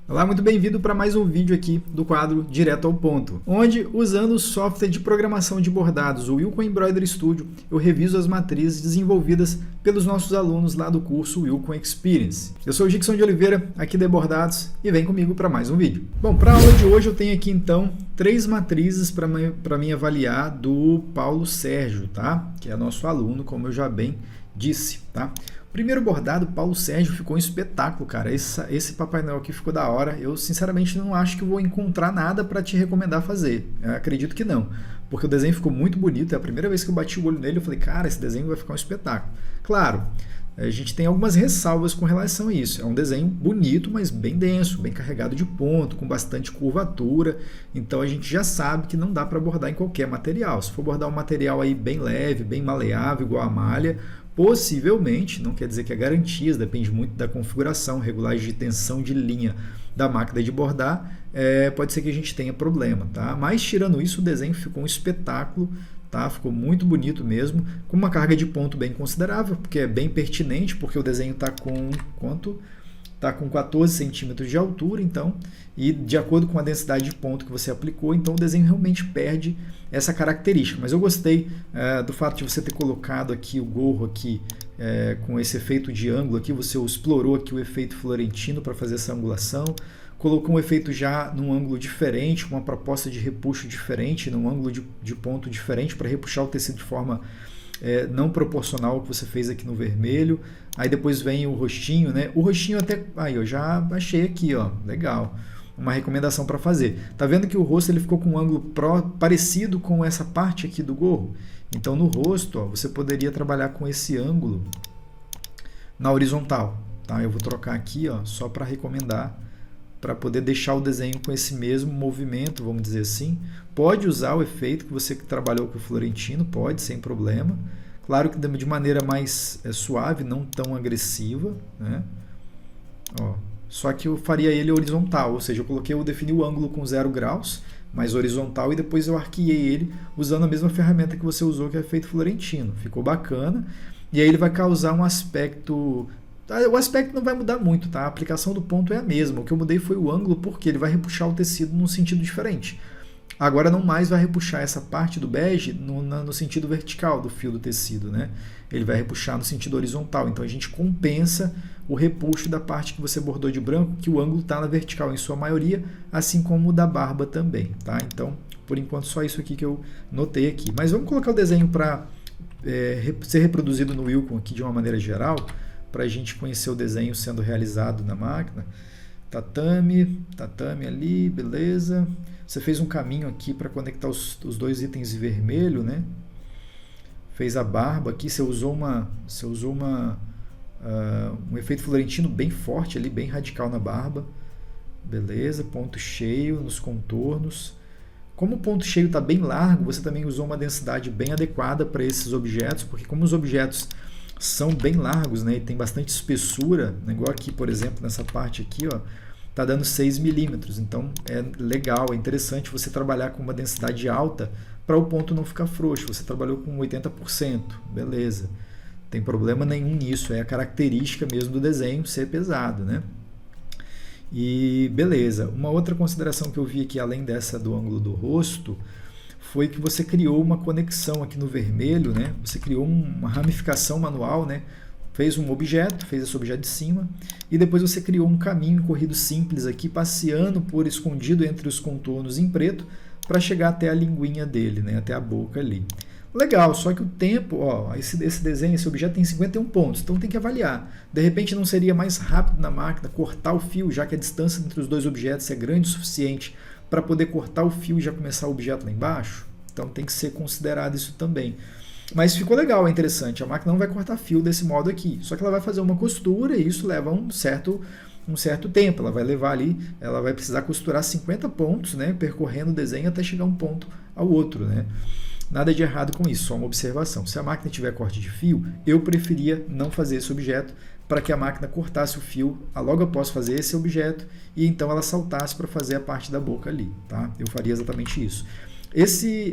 Olá, muito bem-vindo para mais um vídeo aqui do quadro Direto ao Ponto, onde, usando o software de programação de bordados, o Wilcon Embroidery Studio, eu reviso as matrizes desenvolvidas pelos nossos alunos lá do curso Wilcon Experience. Eu sou o Gixson de Oliveira, aqui da Bordados, e vem comigo para mais um vídeo. Bom, para a aula de hoje eu tenho aqui então 3 matrizes para mim avaliar do Paulo Sérgio, tá? Que é nosso aluno, como eu já bem disse, tá? Primeiro bordado, Paulo Sérgio, ficou um espetáculo, cara. Esse Papai Noel aqui ficou da hora. Eu, sinceramente, não acho que eu vou encontrar nada para te recomendar fazer. Eu acredito que não, porque o desenho ficou muito bonito. É a primeira vez que eu bati o olho nele, eu falei, cara, esse desenho vai ficar um espetáculo. Claro, a gente tem algumas ressalvas com relação a isso. É um desenho bonito, mas bem denso, bem carregado de ponto, com bastante curvatura. Então a gente já sabe que não dá para bordar em qualquer material. Se for bordar um material aí bem leve, bem maleável, igual a malha, possivelmente, não quer dizer que é garantia, depende muito da configuração, regulagem de tensão de linha da máquina de bordar, pode ser que a gente tenha problema, tá? Mas tirando isso, o desenho ficou um espetáculo, tá? Ficou muito bonito mesmo, com uma carga de ponto bem considerável, porque é bem pertinente, porque o desenho está com quanto? Está com 14 centímetros de altura, então, e de acordo com a densidade de ponto que você aplicou, então o desenho realmente perde essa característica. Mas eu gostei do fato de você ter colocado aqui o gorro aqui com esse efeito de ângulo aqui, você explorou aqui o efeito florentino para fazer essa angulação, colocou um efeito já num ângulo diferente, com uma proposta de repuxo diferente, num ângulo de ponto diferente para repuxar o tecido de forma não proporcional ao que você fez aqui no vermelho. Aí depois vem o rostinho, né? O rostinho até... Aí eu já achei aqui, ó, legal. Uma recomendação para fazer. Tá vendo que o rosto ele ficou com um ângulo parecido com essa parte aqui do gorro? Então no rosto, ó, você poderia trabalhar com esse ângulo na horizontal, tá? Eu vou trocar aqui, ó, só para recomendar, para poder deixar o desenho com esse mesmo movimento, vamos dizer assim. Pode usar o efeito que você trabalhou com o Florentino, pode, sem problema. Claro que de maneira mais suave, não tão agressiva, né? Ó, só que eu faria ele horizontal, ou seja, eu defini o ângulo com 0 graus, mais horizontal, e depois eu arqueei ele usando a mesma ferramenta que você usou, que é o efeito Florentino. Ficou bacana, e aí ele vai causar um aspecto... O aspecto não vai mudar muito, tá? A aplicação do ponto é a mesma. O que eu mudei foi o ângulo, porque ele vai repuxar o tecido num sentido diferente. Agora não mais vai repuxar essa parte do bege no sentido vertical do fio do tecido, né? Ele vai repuxar no sentido horizontal. Então a gente compensa o repuxo da parte que você bordou de branco, que o ângulo está na vertical em sua maioria, assim como o da barba também, tá? Então, por enquanto, só isso aqui que eu notei aqui. Mas vamos colocar o desenho para ser reproduzido no Wilcon aqui de uma maneira geral, para a gente conhecer o desenho sendo realizado na máquina. Tatame ali, beleza. Você fez um caminho aqui para conectar os dois itens em vermelho, né? Fez a barba aqui, você usou um efeito florentino bem forte ali, bem radical na barba. Beleza, ponto cheio nos contornos. Como o ponto cheio está bem largo, você também usou uma densidade bem adequada para esses objetos, porque como os objetos são bem largos, né, e tem bastante espessura, né, igual aqui, por exemplo, nessa parte aqui, ó, tá dando 6 milímetros, então é legal, é interessante você trabalhar com uma densidade alta para o ponto não ficar frouxo. Você trabalhou com 80%, beleza, não tem problema nenhum nisso, é a característica mesmo do desenho ser pesado, né? E beleza, uma outra consideração que eu vi aqui, além dessa do ângulo do rosto, foi que você criou uma conexão aqui no vermelho, né? Você criou uma ramificação manual, né? Fez um objeto, fez esse objeto de cima, e depois você criou um caminho corrido simples aqui, passeando por escondido entre os contornos em preto, para chegar até a linguinha dele, né? Até a boca ali. Legal, só que o tempo, ó, esse desenho, esse objeto tem 51 pontos, então tem que avaliar. De repente não seria mais rápido na máquina cortar o fio, já que a distância entre os dois objetos é grande o suficiente para poder cortar o fio e já começar o objeto lá embaixo? Então tem que ser considerado isso também. Mas ficou legal, é interessante. A máquina não vai cortar fio desse modo aqui, só que ela vai fazer uma costura e isso leva um certo tempo. Ela vai levar ali, ela vai precisar costurar 50 pontos, né, percorrendo o desenho até chegar um ponto ao outro, né? Nada de errado com isso, só uma observação. Se a máquina tiver corte de fio, eu preferia não fazer esse objeto para que a máquina cortasse o fio logo após fazer esse objeto e então ela saltasse para fazer a parte da boca ali, tá? Eu faria exatamente isso. Esse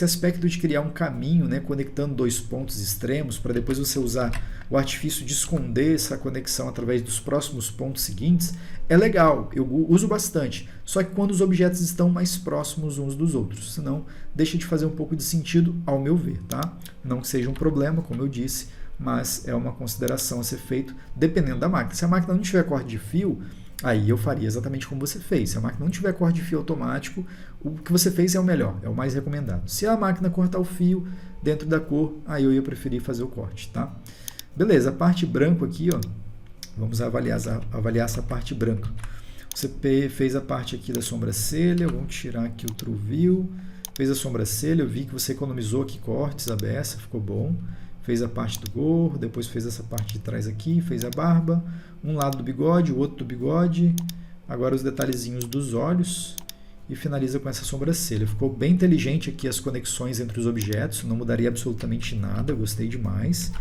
aspecto de criar um caminho, né, conectando dois pontos extremos, para depois você usar o artifício de esconder essa conexão através dos próximos pontos seguintes, é legal, eu uso bastante. Só que quando os objetos estão mais próximos uns dos outros, senão deixa de fazer um pouco de sentido, ao meu ver. Tá? Não que seja um problema, como eu disse, mas é uma consideração a ser feito dependendo da máquina. Se a máquina não tiver corte de fio, aí eu faria exatamente como você fez. Se a máquina não tiver corte de fio automático, o que você fez é o melhor, é o mais recomendado. Se a máquina cortar o fio dentro da cor, aí eu ia preferir fazer o corte. Tá? Beleza, a parte branca aqui, ó, vamos avaliar essa parte branca. Você fez a parte aqui da sobrancelha, vamos tirar aqui o True View, fez a sobrancelha, eu vi que você economizou aqui cortes, a beça, ficou bom. Fez a parte do gorro, depois fez essa parte de trás aqui, fez a barba, um lado do bigode, o outro do bigode, agora os detalhezinhos dos olhos e finaliza com essa sobrancelha. Ficou bem inteligente aqui as conexões entre os objetos, não mudaria absolutamente nada, eu gostei demais.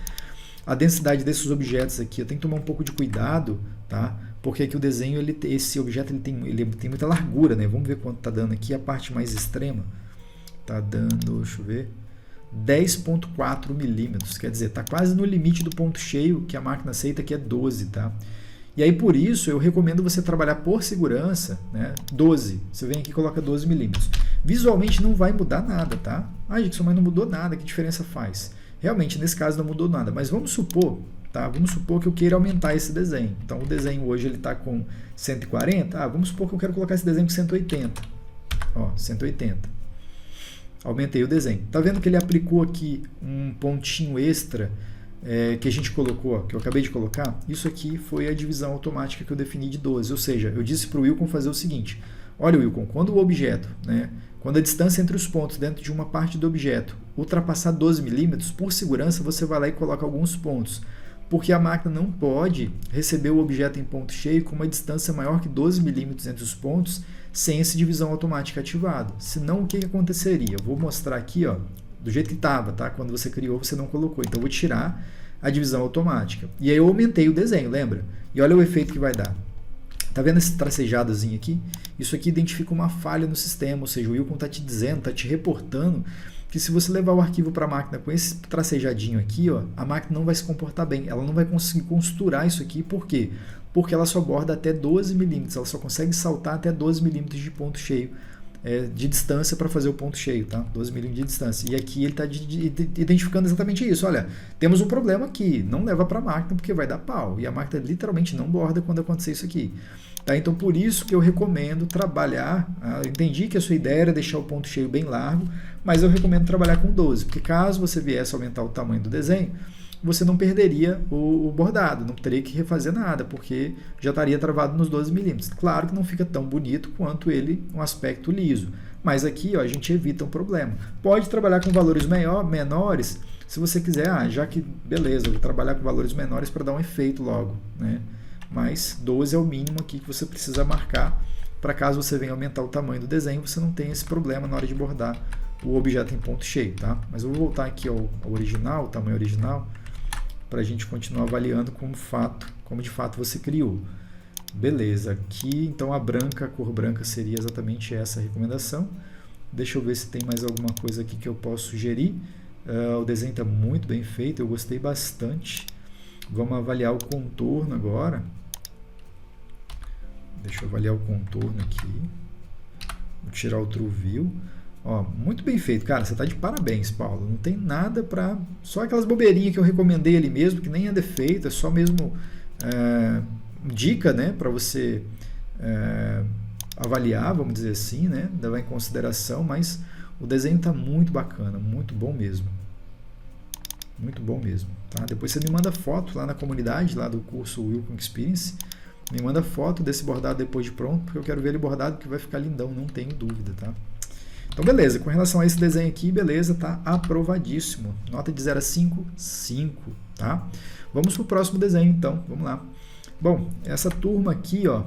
A densidade desses objetos aqui, eu tenho que tomar um pouco de cuidado, tá? Porque aqui o desenho, esse objeto ele tem muita largura, né? Vamos ver quanto está dando aqui a parte mais extrema. Está dando, deixa eu ver, 10,4 milímetros, quer dizer, está quase no limite do ponto cheio que a máquina aceita, que é 12, tá? E aí por isso eu recomendo você trabalhar por segurança, né? 12, você vem aqui e coloca 12 milímetros. Visualmente não vai mudar nada, tá? Ah, Dixon, mas não mudou nada, que diferença faz? Realmente, nesse caso não mudou nada, mas vamos supor, tá? Vamos supor que eu queira aumentar esse desenho. Então o desenho hoje ele está com 140, vamos supor que eu quero colocar esse desenho com 180. Ó, 180. Aumentei o desenho. Tá vendo que ele aplicou aqui um pontinho extra que a gente colocou, que eu acabei de colocar? Isso aqui foi a divisão automática que eu defini de 12. Ou seja, eu disse para o Wilcon fazer o seguinte. Olha, Wilcon, quando o objeto, né, quando a distância entre os pontos dentro de uma parte do objeto ultrapassar 12 milímetros, por segurança você vai lá e coloca alguns pontos. Porque a máquina não pode receber o objeto em ponto cheio com uma distância maior que 12 milímetros entre os pontos sem essa divisão automática ativada. Senão, o que aconteceria? Eu vou mostrar aqui, ó, do jeito que estava, tá? Quando você criou, você não colocou. Então, eu vou tirar a divisão automática. E aí eu aumentei o desenho, lembra? E olha o efeito que vai dar. Tá vendo esse tracejadozinho aqui? Isso aqui identifica uma falha no sistema, ou seja, o Wilcon está te dizendo, está te reportando que se você levar o arquivo para a máquina com esse tracejadinho aqui, ó, a máquina não vai se comportar bem, ela não vai conseguir costurar isso aqui, por quê? Porque ela só borda até 12 milímetros, ela só consegue saltar até 12 milímetros de ponto cheio, de distância para fazer o ponto cheio, tá? 12 milímetros de distância. E aqui ele está identificando exatamente isso, olha, temos um problema aqui, não leva para a máquina porque vai dar pau, e a máquina literalmente não borda quando acontecer isso aqui. Tá? Então, por isso que eu recomendo trabalhar, eu entendi que a sua ideia era deixar o ponto cheio bem largo, mas eu recomendo trabalhar com 12, porque caso você viesse aumentar o tamanho do desenho, você não perderia o bordado, não teria que refazer nada, porque já estaria travado nos 12 milímetros. Claro que não fica tão bonito quanto ele, um aspecto liso, mas aqui ó, a gente evita um problema. Pode trabalhar com valores menores, se você quiser, já que, beleza, eu vou trabalhar com valores menores para dar um efeito logo, né? Mas 12 é o mínimo aqui que você precisa marcar, para caso você venha aumentar o tamanho do desenho, você não tenha esse problema na hora de bordar o objeto em ponto cheio, tá? Mas eu vou voltar aqui ao original, o tamanho original, para a gente continuar avaliando como de fato você criou. Beleza, aqui então a cor branca seria exatamente essa a recomendação. Deixa eu ver se tem mais alguma coisa aqui que eu posso sugerir. O desenho está muito bem feito, eu gostei bastante. Vamos avaliar o contorno agora. Deixa eu avaliar o contorno aqui. Vou tirar o True View. Ó, muito bem feito, cara, você está de parabéns, Paulo. Não tem nada para... Só aquelas bobeirinhas que eu recomendei ali mesmo, que nem é defeito, é só mesmo dica, né, para você avaliar, vamos dizer assim, né, levar em consideração, mas o desenho está muito bacana, muito bom mesmo. Muito bom mesmo. Tá? Depois você me manda foto lá na comunidade, lá do curso Wilcon Experience, me manda foto desse bordado depois de pronto, porque eu quero ver ele bordado, que vai ficar lindão, não tenho dúvida, tá? Então, beleza, com relação a esse desenho aqui, beleza, tá aprovadíssimo. Nota de 0 a 5, 5, tá? Vamos para o próximo desenho, então, vamos lá. Bom, essa turma aqui, ó,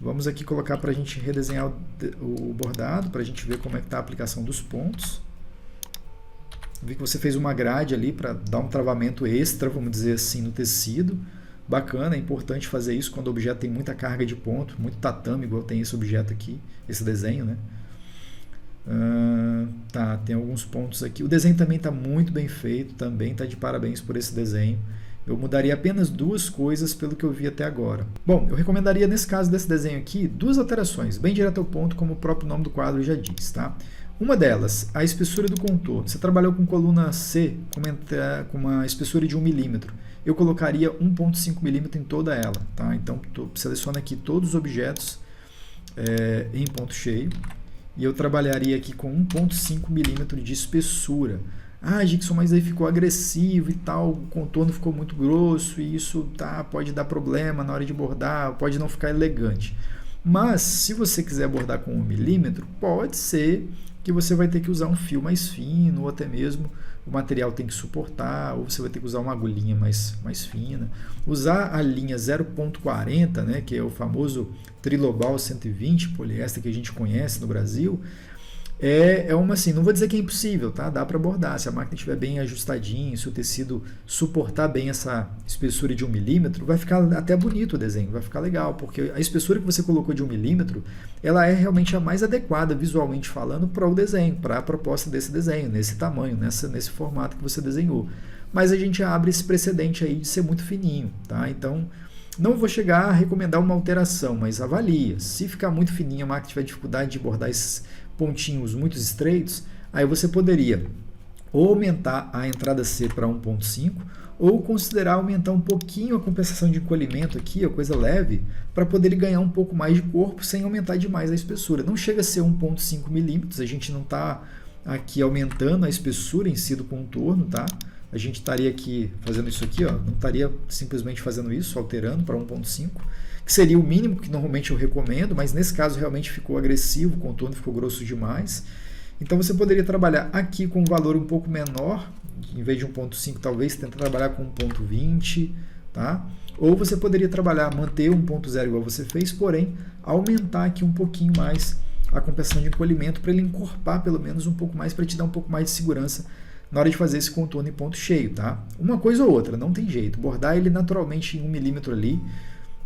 vamos aqui colocar para a gente redesenhar o bordado, para a gente ver como é que está a aplicação dos pontos. Vi que você fez uma grade ali para dar um travamento extra, vamos dizer assim, no tecido. Bacana, é importante fazer isso quando o objeto tem muita carga de ponto, muito tatame, igual tem esse objeto aqui, esse desenho, né? Tá, tem alguns pontos aqui. O desenho também está muito bem feito, também está de parabéns por esse desenho. Eu mudaria apenas duas coisas pelo que eu vi até agora. Bom, eu recomendaria nesse caso desse desenho aqui, duas alterações, bem direto ao ponto, como o próprio nome do quadro já diz, tá? Uma delas, a espessura do contorno. Você trabalhou com coluna C com uma espessura de 1 milímetro. Eu colocaria 1,5 milímetro em toda ela, tá? Então, seleciona aqui todos os objetos em ponto cheio e eu trabalharia aqui com 1,5 milímetro de espessura. Ah, Gikson, mas aí ficou agressivo e tal, o contorno ficou muito grosso e isso pode dar problema na hora de bordar, pode não ficar elegante. Mas, se você quiser bordar com 1 milímetro, pode ser que você vai ter que usar um fio mais fino, ou até mesmo o material tem que suportar, ou você vai ter que usar uma agulhinha mais fina. Usar a linha 0,40, né, que é o famoso Trilobal 120 poliéster que a gente conhece no Brasil, assim, não vou dizer que é impossível, tá? Dá para bordar, se a máquina estiver bem ajustadinha, se o tecido suportar bem essa espessura de 1 milímetro, vai ficar até bonito o desenho, vai ficar legal, porque a espessura que você colocou de 1 milímetro, ela é realmente a mais adequada, visualmente falando, para o desenho, para a proposta desse desenho, nesse tamanho, nesse formato que você desenhou. Mas a gente abre esse precedente aí de ser muito fininho, tá? Então, não vou chegar a recomendar uma alteração, mas avalia. Se ficar muito fininho, a máquina tiver dificuldade de bordar esses pontinhos muito estreitos, aí você poderia ou aumentar a entrada C para 1,5 ou considerar aumentar um pouquinho a compensação de encolhimento aqui, a coisa leve, para poder ele ganhar um pouco mais de corpo sem aumentar demais a espessura. Não chega a ser 1,5 milímetros, a gente não está aqui aumentando a espessura em si do contorno, tá? A gente estaria aqui fazendo isso aqui, ó, não estaria simplesmente fazendo isso, alterando para 1,5, que seria o mínimo que normalmente eu recomendo, mas nesse caso realmente ficou agressivo, o contorno ficou grosso demais. Então você poderia trabalhar aqui com um valor um pouco menor, em vez de 1,5 talvez tentar trabalhar com 1,20, tá? Ou você poderia trabalhar, manter 1,0 igual você fez, porém aumentar aqui um pouquinho mais a compensação de encolhimento para ele encorpar pelo menos um pouco mais, para te dar um pouco mais de segurança na hora de fazer esse contorno em ponto cheio, tá? Uma coisa ou outra, não tem jeito. Bordar ele naturalmente em 1 milímetro ali,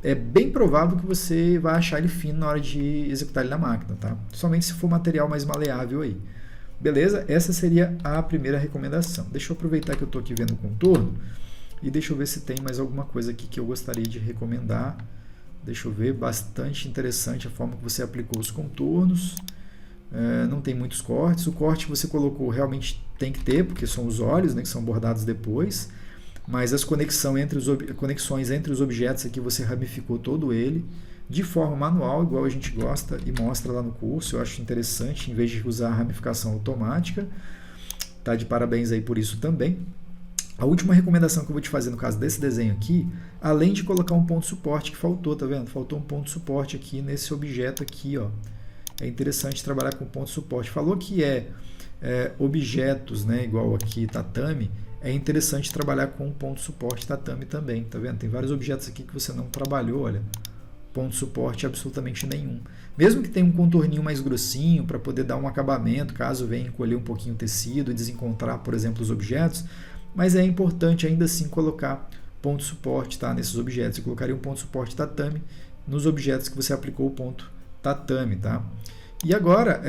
é bem provável que você vai achar ele fino na hora de executar ele na máquina, tá? Somente se for material mais maleável aí. Beleza? Essa seria a primeira recomendação. Deixa eu aproveitar que eu estou aqui vendo o contorno e deixa eu ver se tem mais alguma coisa aqui que eu gostaria de recomendar. Deixa eu ver, bastante interessante a forma que você aplicou os contornos. Não tem muitos cortes. O corte que você colocou realmente tem que ter, porque são os olhos, né, que são bordados depois. Mas as conexões entre os objetos aqui você ramificou todo ele de forma manual, igual a gente gosta e mostra lá no curso. Eu acho interessante, em vez de usar a ramificação automática. Tá de parabéns aí por isso também. A última recomendação que eu vou te fazer no caso desse desenho aqui, além de colocar um ponto de suporte que faltou, tá vendo? Faltou um ponto de suporte aqui nesse objeto aqui, ó. É interessante trabalhar com ponto de suporte. Falou que objetos, né, igual aqui tatame, é interessante trabalhar com ponto de suporte tatame também, tá vendo? Tem vários objetos aqui que você não trabalhou, olha, ponto de suporte absolutamente nenhum. Mesmo que tenha um contorninho mais grossinho para poder dar um acabamento, caso venha encolher um pouquinho o tecido e desencontrar, por exemplo, os objetos, mas é importante ainda assim colocar ponto de suporte, tá, nesses objetos. Eu colocaria um ponto de suporte tatame nos objetos que você aplicou o ponto tatame, tá? E agora,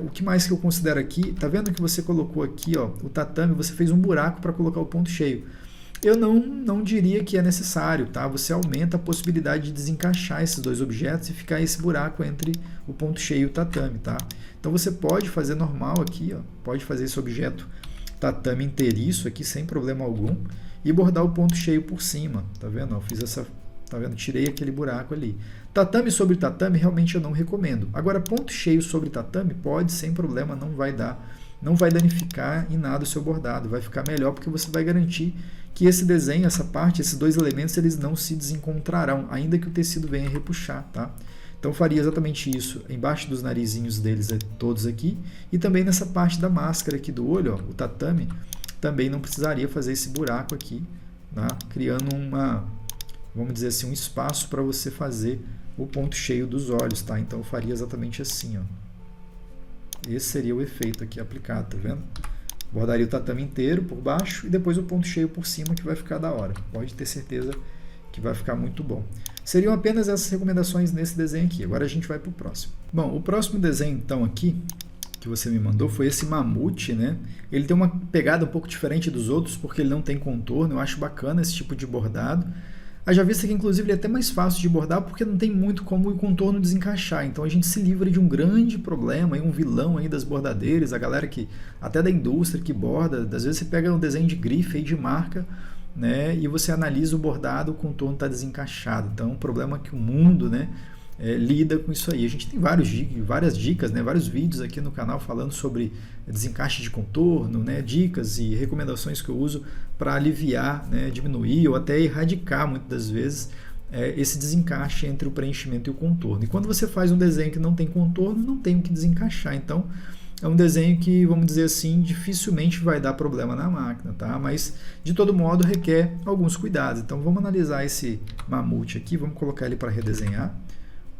o que mais que eu considero aqui, tá vendo que você colocou aqui, ó, o tatame, você fez um buraco para colocar o ponto cheio. Eu não diria que é necessário, tá? Você aumenta a possibilidade de desencaixar esses dois objetos e ficar esse buraco entre o ponto cheio e o tatame, tá? Então você pode fazer normal aqui, ó, pode fazer esse objeto tatame inteiriço aqui sem problema algum e bordar o ponto cheio por cima, tá vendo? Eu fiz essa, tá vendo? Tirei aquele buraco ali. Tatame sobre tatame realmente eu não recomendo. Agora ponto cheio sobre tatame pode sem problema, não vai danificar em nada o seu bordado, vai ficar melhor porque você vai garantir que esse desenho, essa parte, esses dois elementos, eles não se desencontrarão, ainda que o tecido venha repuxar, tá? Então faria exatamente isso embaixo dos narizinhos deles, todos aqui, e também nessa parte da máscara aqui do olho, ó, o tatame, também não precisaria fazer esse buraco aqui, tá? Criando vamos dizer assim, um espaço para você fazer o ponto cheio dos olhos, tá? Então eu faria exatamente assim, ó. Esse seria o efeito aqui aplicado, tá vendo? Bordaria o tatame inteiro por baixo e depois o ponto cheio por cima, que vai ficar da hora. Pode ter certeza que vai ficar muito bom. Seriam apenas essas recomendações nesse desenho aqui. Agora a gente vai para o próximo. Bom, o próximo desenho então aqui, que que você me mandou foi esse mamute, né? Ele tem uma pegada um pouco diferente dos outros porque ele não tem contorno. Eu acho bacana esse tipo de bordado. Haja vista que, inclusive, ele é até mais fácil de bordar porque não tem muito como o contorno desencaixar. Então, a gente se livra de um grande problema, um vilão aí das bordadeiras, a galera que, até da indústria que borda, às vezes você pega um desenho de grife aí de marca, né, e você analisa o bordado, o contorno está desencaixado. Então, é um problema que o mundo, né, lida com isso aí. A gente tem várias dicas, né, vários vídeos aqui no canal falando sobre desencaixe de contorno, né, dicas e recomendações que eu uso para aliviar, né, diminuir ou até erradicar muitas das vezes esse desencaixe entre o preenchimento e o contorno. E quando você faz um desenho que não tem contorno, não tem o que desencaixar. Então é um desenho que, vamos dizer assim, dificilmente vai dar problema na máquina, tá? Mas de todo modo requer alguns cuidados. Então vamos analisar esse mamute aqui, vamos colocar ele para redesenhar,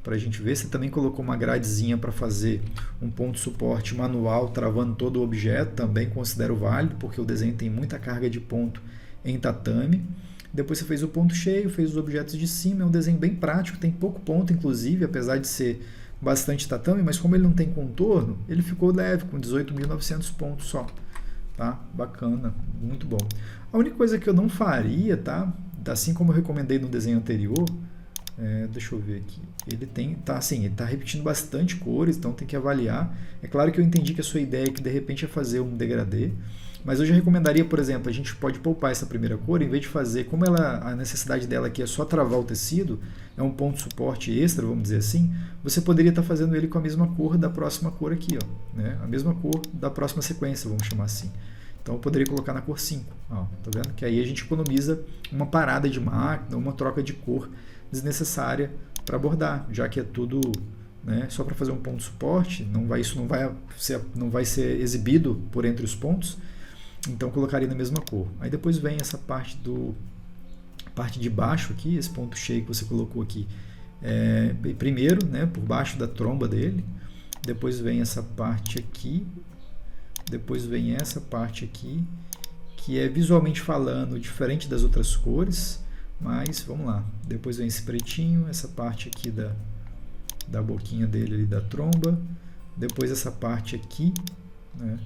para a gente ver. Você também colocou uma gradezinha para fazer um ponto de suporte manual travando todo o objeto, também considero válido, porque o desenho tem muita carga de ponto em tatame. Depois você fez o ponto cheio, fez os objetos de cima, é um desenho bem prático, tem pouco ponto inclusive, apesar de ser bastante tatame, mas como ele não tem contorno, ele ficou leve, com 18.900 pontos só. Tá? Bacana, muito bom. A única coisa que eu não faria, tá? Assim como eu recomendei no desenho anterior, deixa eu ver aqui. Ele tá repetindo bastante cores, então tem que avaliar. É claro que eu entendi que a sua ideia que de repente é fazer um degradê, mas eu já recomendaria, por exemplo, a gente pode poupar essa primeira cor, em vez de fazer, como a necessidade dela aqui é só travar o tecido, é um ponto de suporte extra, vamos dizer assim, você poderia estar fazendo ele com a mesma cor da próxima cor aqui, ó, né? A mesma cor da próxima sequência, vamos chamar assim. Então eu poderia colocar na cor 5, ó, tá vendo? Que aí a gente economiza uma parada de máquina, uma troca de cor desnecessária para bordar, já que é tudo, né, só para fazer um ponto de suporte, isso não vai ser exibido por entre os pontos, então colocaria na mesma cor. Aí depois vem essa parte de baixo aqui, esse ponto cheio que você colocou aqui, primeiro, né, por baixo da tromba dele, depois vem essa parte aqui, depois vem essa parte aqui, que é visualmente falando diferente das outras cores, mas vamos lá, depois vem esse pretinho, essa parte aqui da boquinha dele ali, da tromba, depois essa parte aqui, né?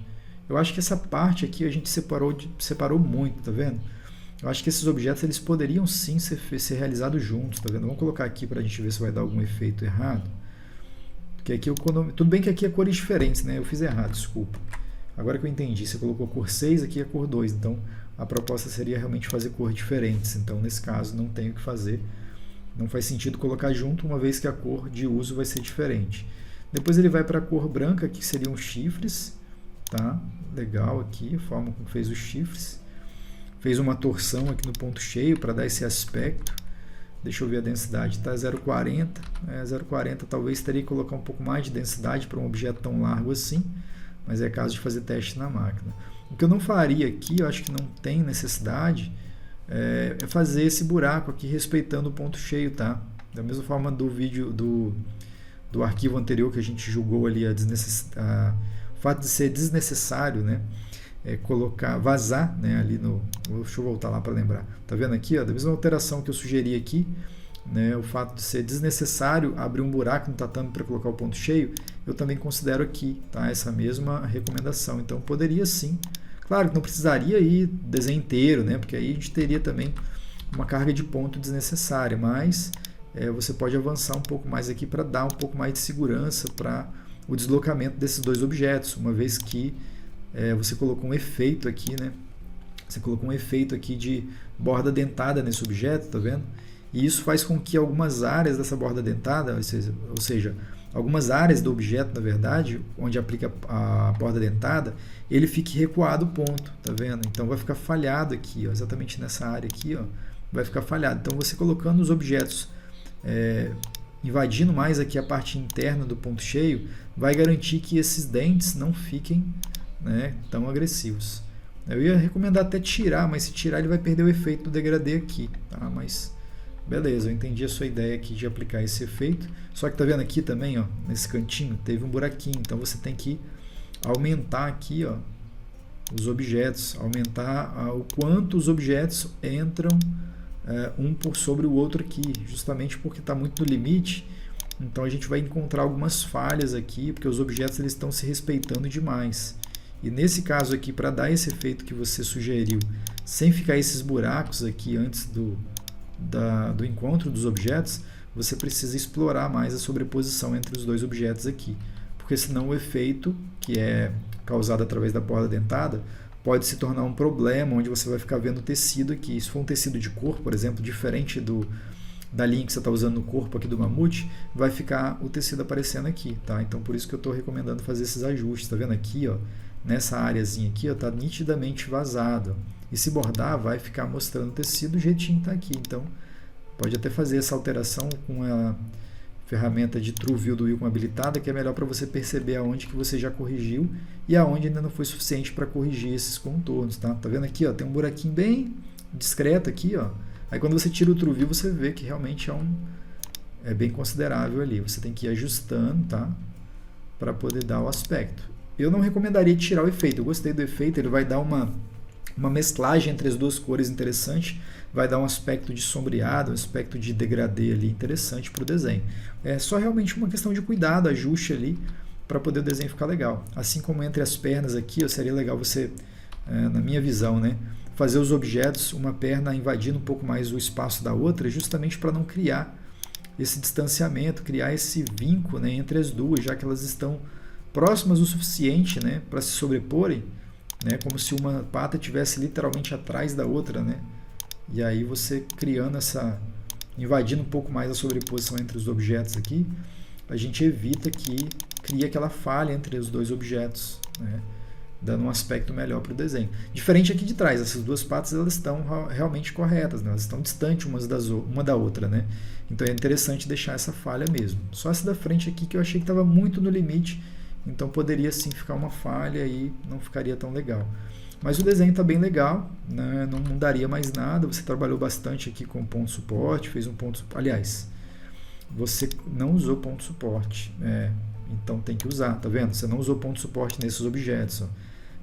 Eu acho que essa parte aqui a gente separou muito, tá vendo? Eu acho que esses objetos eles poderiam sim ser realizados juntos, tá vendo? Vamos colocar aqui para a gente ver se vai dar algum efeito errado, porque aqui tudo bem que aqui é cores diferentes, né? Eu fiz errado, desculpa. Agora que eu entendi, você colocou a cor 6, aqui é a cor 2, então a proposta seria realmente fazer cores diferentes, então nesse caso não tem o que fazer, não faz sentido colocar junto, uma vez que a cor de uso vai ser diferente. Depois ele vai para a cor branca, que seriam os chifres, tá? Legal aqui, a forma como fez os chifres, fez uma torção aqui no ponto cheio para dar esse aspecto. Deixa eu ver a densidade, está 0,40, 0,40 talvez teria que colocar um pouco mais de densidade para um objeto tão largo assim, mas é caso de fazer teste na máquina. O que eu não faria aqui, eu acho que não tem necessidade, é fazer esse buraco aqui respeitando o ponto cheio, tá? Da mesma forma do vídeo do arquivo anterior que a gente julgou ali o fato de ser desnecessário, né? Vazar, né? Ali deixa eu voltar lá para lembrar. Tá vendo aqui, ó, da mesma alteração que eu sugeri aqui, né, o fato de ser desnecessário abrir um buraco no tatame para colocar o ponto cheio, eu também considero aqui, tá, essa mesma recomendação. Então poderia sim, claro que não precisaria ir desenho inteiro, né, porque aí a gente teria também uma carga de ponto desnecessária, mas você pode avançar um pouco mais aqui para dar um pouco mais de segurança para o deslocamento desses dois objetos, uma vez que você colocou um efeito aqui, né, você colocou um efeito aqui de borda dentada nesse objeto, tá vendo? E isso faz com que algumas áreas dessa borda dentada, ou seja, algumas áreas do objeto, na verdade, onde aplica a borda dentada, ele fique recuado o ponto, tá vendo? Então vai ficar falhado aqui, ó, exatamente nessa área aqui, ó, vai ficar falhado. Então você colocando os objetos, invadindo mais aqui a parte interna do ponto cheio, vai garantir que esses dentes não fiquem, né, tão agressivos. Eu ia recomendar até tirar, mas se tirar ele vai perder o efeito do degradê aqui, tá? Mas beleza, eu entendi a sua ideia aqui de aplicar esse efeito. Só que tá vendo aqui também, ó, nesse cantinho, teve um buraquinho. Então você tem que aumentar aqui, ó, os objetos, aumentar o quanto os objetos entram um por sobre o outro aqui, justamente porque está muito no limite Então a gente vai encontrar algumas falhas aqui, porque os objetos eles estão se respeitando demais. E nesse caso aqui, para dar esse efeito que você sugeriu, sem ficar esses buracos aqui antes do encontro dos objetos, você precisa explorar mais a sobreposição entre os dois objetos aqui. Porque senão o efeito, que é causado através da borda dentada, pode se tornar um problema, onde você vai ficar vendo o tecido aqui. Se for um tecido de cor, por exemplo, diferente da linha que você está usando no corpo aqui do mamute, vai ficar o tecido aparecendo aqui, tá? Então por isso que eu estou recomendando fazer esses ajustes. Tá vendo aqui, ó? Nessa áreazinha aqui, ó, tá nitidamente vazado. E se bordar, vai ficar mostrando o tecido do jeitinho que tá aqui. Então pode até fazer essa alteração com a ferramenta de True View do Wacom habilitada, que é melhor para você perceber aonde que você já corrigiu e aonde ainda não foi suficiente para corrigir esses contornos, tá? Tá vendo aqui, ó, tem um buraquinho bem discreto aqui, ó. Aí quando você tira o True View, você vê que realmente é bem considerável ali. Você tem que ir ajustando, tá? Para poder dar o aspecto. Eu não recomendaria tirar o efeito. Eu gostei do efeito, ele vai dar uma mesclagem entre as duas cores interessante, vai dar um aspecto de sombreado, um aspecto de degradê ali interessante para o desenho. É só realmente uma questão de cuidado, ajuste ali, para poder o desenho ficar legal. Assim como entre as pernas aqui, seria legal você, na minha visão, né, fazer os objetos, uma perna invadindo um pouco mais o espaço da outra, justamente para não criar esse distanciamento, criar esse vínculo, né, entre as duas, já que elas estão próximas o suficiente, né, para se sobreporem, né, como se uma pata estivesse literalmente atrás da outra, né? E aí você criando invadindo um pouco mais a sobreposição entre os objetos aqui, a gente evita que crie aquela falha entre os dois objetos, né? Dando um aspecto melhor para o desenho. Diferente aqui de trás, essas duas patas elas estão realmente corretas, né? Elas estão distantes uma da outra, né? Então é interessante deixar essa falha mesmo. Só essa da frente aqui que eu achei que estava muito no limite, então poderia sim ficar uma falha e não ficaria tão legal. Mas o desenho está bem legal, né? Não mudaria mais nada. Você trabalhou bastante aqui com ponto suporte, fez um ponto. Aliás, você não usou ponto suporte, então tem que usar, tá vendo? Você não usou ponto suporte nesses objetos, ó.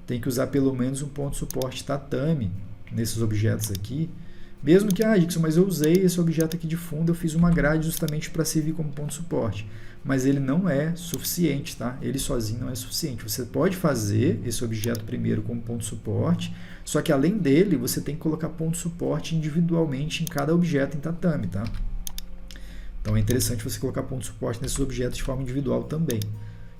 Tem que usar pelo menos um ponto suporte tatame nesses objetos aqui. Mesmo que, Dixon, mas eu usei esse objeto aqui de fundo, eu fiz uma grade justamente para servir como ponto suporte. Mas ele não é suficiente, tá? Ele sozinho não é suficiente. Você pode fazer esse objeto primeiro como ponto suporte, só que além dele, você tem que colocar ponto suporte individualmente em cada objeto em tatame, tá? Então é interessante você colocar ponto suporte nesses objetos de forma individual também,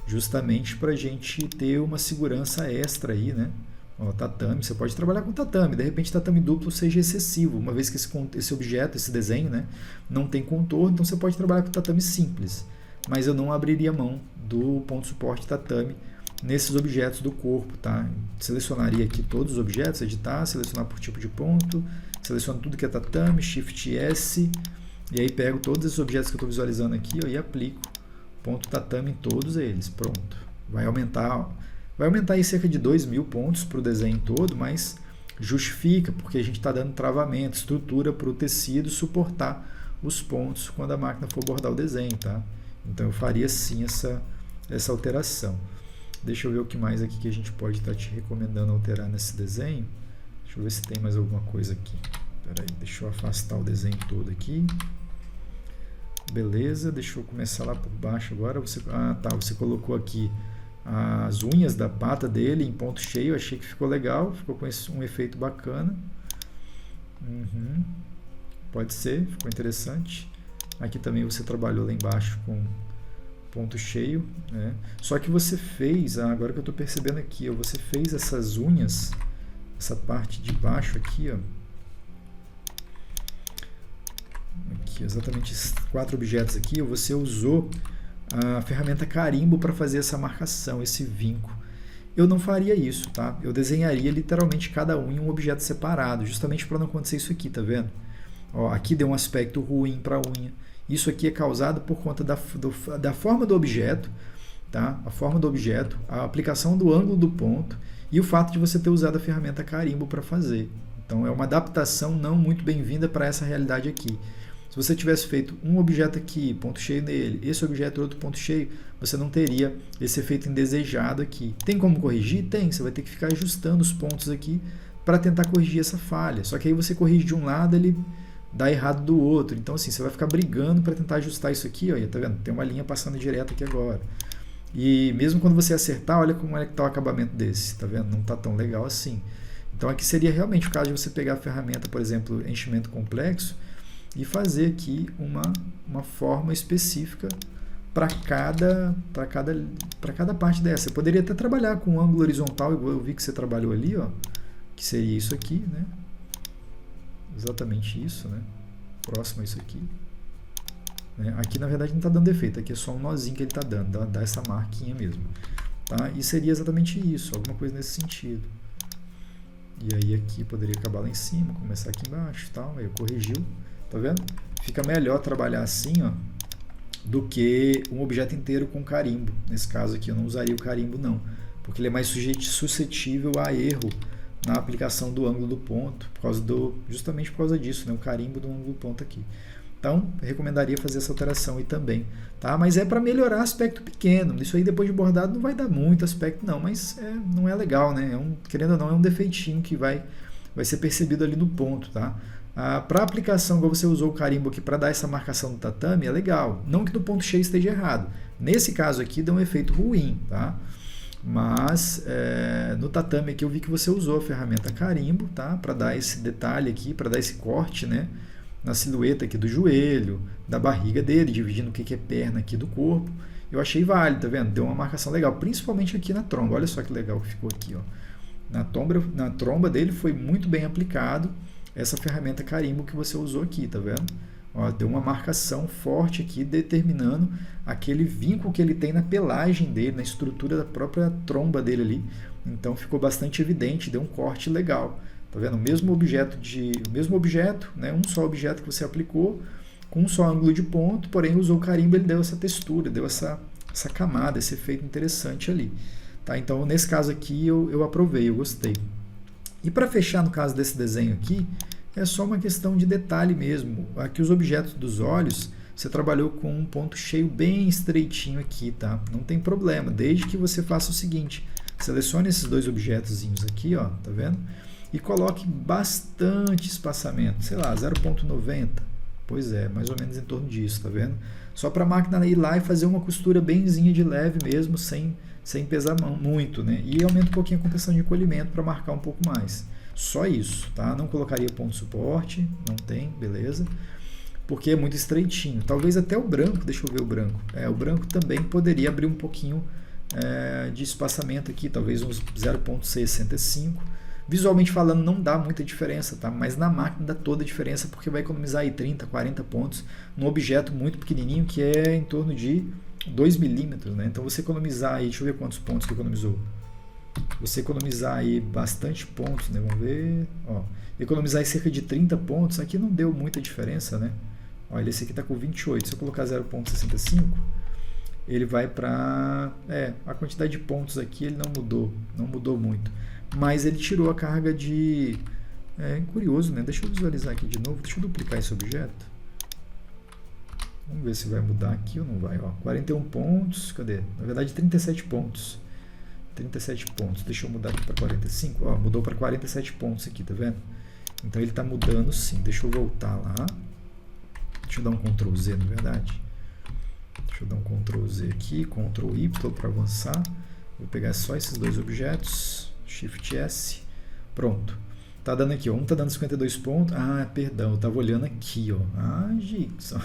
justamente para a gente ter uma segurança extra aí, né? Ó, tatame, você pode trabalhar com tatame, de repente tatame duplo seja excessivo, uma vez que esse objeto, esse desenho, né, não tem contorno, então você pode trabalhar com tatame simples, mas eu não abriria mão do ponto suporte tatame nesses objetos do corpo, tá? Selecionaria aqui todos os objetos, editar, selecionar por tipo de ponto, seleciono tudo que é tatame, Shift S, e aí pego todos esses objetos que eu estou visualizando aqui, ó, e aplico ponto tatame em todos eles, pronto. Vai aumentar aí cerca de 2.000 pontos para o desenho todo, mas justifica, porque a gente está dando travamento, estrutura para o tecido suportar os pontos quando a máquina for bordar o desenho, tá? Então eu faria sim essa alteração. Deixa eu ver o que mais aqui que a gente pode estar te recomendando alterar nesse desenho. Deixa eu ver se tem mais alguma coisa aqui. Espera aí, deixa eu afastar o desenho todo aqui. Beleza, deixa eu começar lá por baixo agora. Você colocou aqui as unhas da pata dele em ponto cheio, achei que ficou legal, ficou com um efeito bacana. Pode ser, ficou interessante. Aqui também você trabalhou lá embaixo com ponto cheio, né? Só que você fez, agora que eu estou percebendo aqui, você fez essas unhas, essa parte de baixo aqui, ó. Aqui, exatamente esses 4 objetos aqui, você usou a ferramenta carimbo para fazer essa marcação, esse vinco. Eu não faria isso, tá? Eu desenharia literalmente cada um em um objeto separado, justamente para não acontecer isso aqui, tá vendo? Ó, aqui deu um aspecto ruim para a unha. Isso aqui é causado por conta da forma do objeto, tá? A forma do objeto, a aplicação do ângulo do ponto e o fato de você ter usado a ferramenta carimbo para fazer. Então é uma adaptação não muito bem-vinda para essa realidade aqui. Se você tivesse feito um objeto aqui, ponto cheio nele, esse objeto outro ponto cheio, você não teria esse efeito indesejado aqui. Tem como corrigir? Tem. Você vai ter que ficar ajustando os pontos aqui para tentar corrigir essa falha. Só que aí você corrige de um lado, ele dá errado do outro. Então assim, você vai ficar brigando para tentar ajustar isso aqui, ó, tá vendo? Tem uma linha passando direto aqui agora. E mesmo quando você acertar, olha como é que está o acabamento desse, tá vendo? Não está tão legal assim. Então aqui seria realmente o caso de você pegar a ferramenta, por exemplo, enchimento complexo, e fazer aqui uma forma específica para cada parte dessa. Você poderia até trabalhar com um ângulo horizontal, igual eu vi que você trabalhou ali, ó, que seria isso aqui, né? Exatamente isso, né? Próximo a isso aqui. Aqui na verdade não está dando defeito, aqui é só um nozinho que ele está dando, dá essa marquinha mesmo. Tá? E seria exatamente isso, alguma coisa nesse sentido. E aí aqui poderia acabar lá em cima, começar aqui embaixo, tal, aí eu corrigiu, tá vendo? Fica melhor trabalhar assim, ó, do que um objeto inteiro com carimbo. Nesse caso aqui eu não usaria o carimbo não, porque ele é mais suscetível a erro na aplicação do ângulo do ponto, justamente por causa disso, né? O carimbo do ângulo do ponto aqui. Então, recomendaria fazer essa alteração aí também, tá? Mas é para melhorar aspecto pequeno. Isso aí depois de bordado não vai dar muito aspecto não, mas não é legal, né? Querendo ou não, é um defeitinho que vai ser percebido ali no ponto, tá? Para aplicação, igual você usou o carimbo aqui para dar essa marcação no tatame, é legal. Não que no ponto cheio esteja errado. Nesse caso aqui, dá um efeito ruim, tá? Mas no tatame aqui eu vi que você usou a ferramenta carimbo, tá? Para dar esse detalhe aqui, para dar esse corte, né? Na silhueta aqui do joelho, da barriga dele, dividindo o que é perna aqui do corpo. Eu achei válido, tá vendo? Deu uma marcação legal, principalmente aqui na tromba. Olha só que legal que ficou aqui, ó. Na tromba dele foi muito bem aplicado essa ferramenta carimbo que você usou aqui, tá vendo? Ó, deu uma marcação forte aqui, determinando aquele vínculo que ele tem na pelagem dele, na estrutura da própria tromba dele ali. Então ficou bastante evidente, deu um corte legal. Tá vendo? O mesmo objeto, né? Um só objeto que você aplicou, com um só ângulo de ponto, porém usou o carimbo, ele deu essa textura, deu essa camada, esse efeito interessante ali. Tá? Então, nesse caso aqui, eu aprovei, eu gostei. E para fechar no caso desse desenho aqui, é só uma questão de detalhe mesmo. Aqui os objetos dos olhos, você trabalhou com um ponto cheio bem estreitinho aqui, tá? Não tem problema, desde que você faça o seguinte, selecione esses dois objetozinhos aqui, ó, tá vendo? E coloque bastante espaçamento, sei lá, 0,90. Pois é, mais ou menos em torno disso, tá vendo? Só para a máquina ir lá e fazer uma costura benzinha de leve mesmo, sem pesar muito, né? E aumenta um pouquinho a contenção de encolhimento para marcar um pouco mais. Só isso, tá? Não colocaria ponto suporte, não tem, beleza? Porque é muito estreitinho. Talvez até o branco, deixa eu ver o branco. O branco também poderia abrir um pouquinho de espaçamento aqui, talvez uns 0,65. Visualmente falando, não dá muita diferença, tá? Mas na máquina dá toda a diferença, porque vai economizar aí 30, 40 pontos num objeto muito pequenininho, que é em torno de 2 milímetros, né? Então, você economizar aí, deixa eu ver quantos pontos que economizou. Você economizar aí bastante pontos, né? Vamos ver, ó. Economizar aí cerca de 30 pontos, aqui não deu muita diferença, né? Olha, esse aqui está com 28, se eu colocar 0,65, ele vai para... a quantidade de pontos aqui ele não mudou muito. Mas ele tirou a carga de... curioso, né? Deixa eu visualizar aqui de novo. Deixa eu duplicar esse objeto. Vamos ver se vai mudar aqui ou não vai. Ó, 41 pontos. Cadê? Na verdade, 37 pontos. 37 pontos. Deixa eu mudar aqui para 45. Ó, mudou para 47 pontos aqui, tá vendo? Então ele está mudando sim. Deixa eu voltar lá. Deixa eu dar um Ctrl Z, na verdade. Deixa eu dar um Ctrl Z aqui. Ctrl Y para avançar. Vou pegar só esses dois objetos. Shift S, pronto. Tá dando aqui, ó, um tá dando 52 pontos. Perdão, eu tava olhando aqui, ó. Gibson.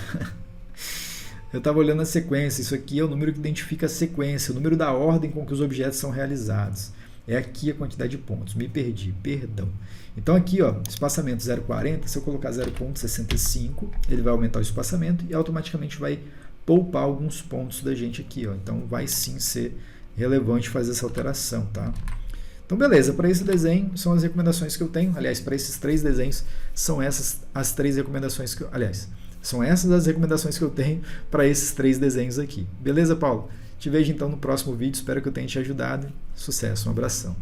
Eu tava olhando a sequência. Isso aqui é o número que identifica a sequência, o número da ordem com que os objetos são realizados. É aqui a quantidade de pontos. Me perdi, perdão. Então aqui, ó, espaçamento 0,40, se eu colocar 0,65, ele vai aumentar o espaçamento e automaticamente vai poupar alguns pontos da gente aqui, ó. Então vai sim ser relevante fazer essa alteração, tá? Então, beleza, para esse desenho são as recomendações que eu tenho. Aliás, para esses 3 desenhos, são essas as 3 recomendações que eu... Aliás, são essas as recomendações que eu tenho para esses 3 desenhos aqui. Beleza, Paulo? Te vejo então no próximo vídeo. Espero que eu tenha te ajudado. Sucesso, um abração.